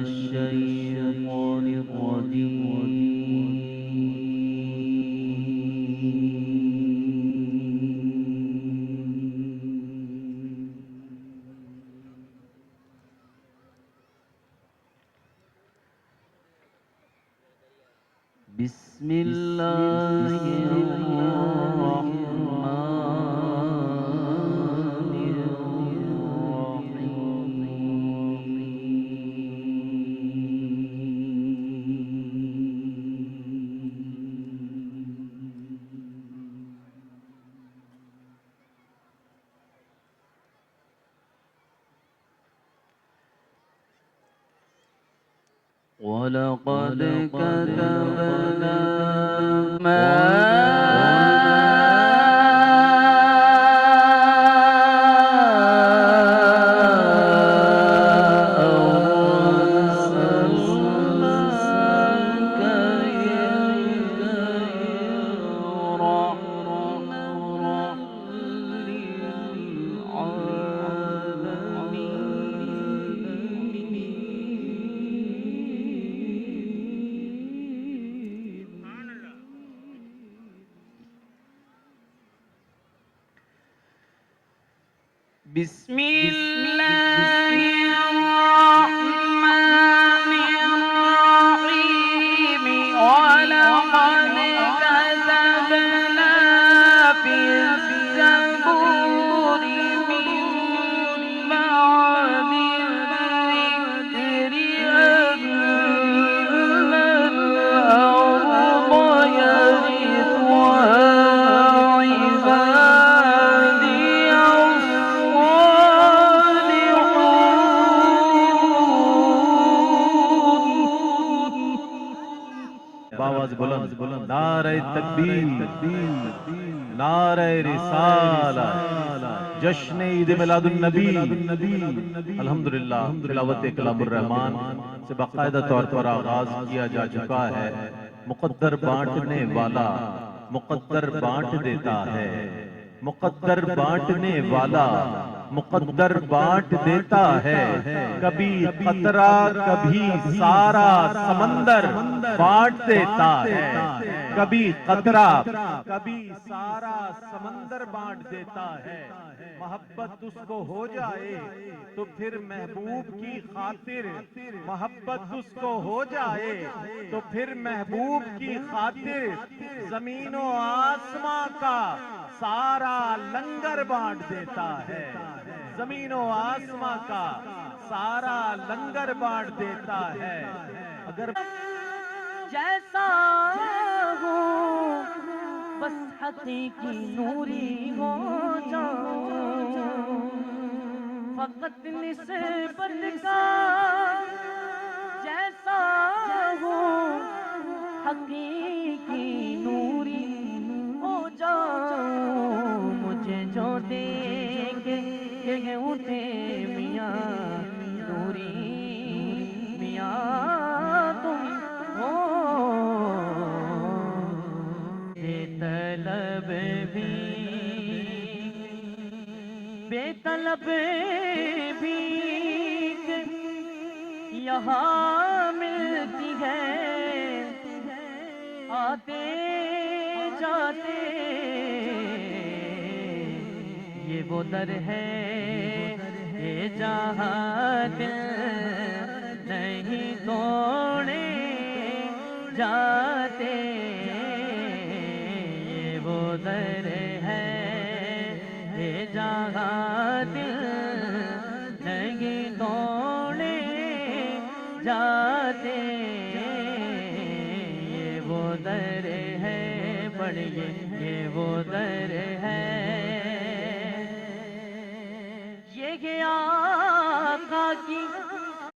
الشيطان الرجيم بسم الله الرحمن ولقد كتبنا ما بسم الله الرحمن الرحيم ولقد كتبنا في الزبور من بعد الذكر أن الأرض يرثها باواز بلند نعرہ تکبیر نعرہ رسالہ جشن عید میلاد النبی الحمدللہ تلاوت کلام الرحمن سے باقاعدہ طور پر آغاز کیا جا چکا ہے مقدر بانٹنے والا مقدر بانٹ دیتا ہے مقدر بانٹنے والا مقدر بانٹ دیتا ہے کبھی قطرہ کبھی سارا سمندر بانٹ دیتا ہے کبھی قطرہ کبھی سارا سمندر بانٹ دیتا ہے محبت اس کو ہو جائے تو پھر محبوب کی خاطر محبت اس کو ہو جائے تو پھر محبوب کی خاطر زمین و آسمان کا سارا لنگر بانٹ دیتا ہے زمین و آسمان کا سارا لنگر بانٹ دیتا ہے اگر جیسا ہو بس حقیقی نوری ہو جاؤں فقط نسبت کا جیسا ہو حقیقی نوری ہو جاؤں مجھے جو دیکھے اٹھے میاں نوری میاں تم ہو بے طلب بھی یہاں ملتی ہے آتے جاتے یہ وہ در ہے یہ جہاں دل نہیں توڑے جاتے یہ وہ در ہے یہ جہاں دل نہیں توڑے جاتے یہ وہ در ہے پڑھیے یہ وہ در ہے یہ آقا کی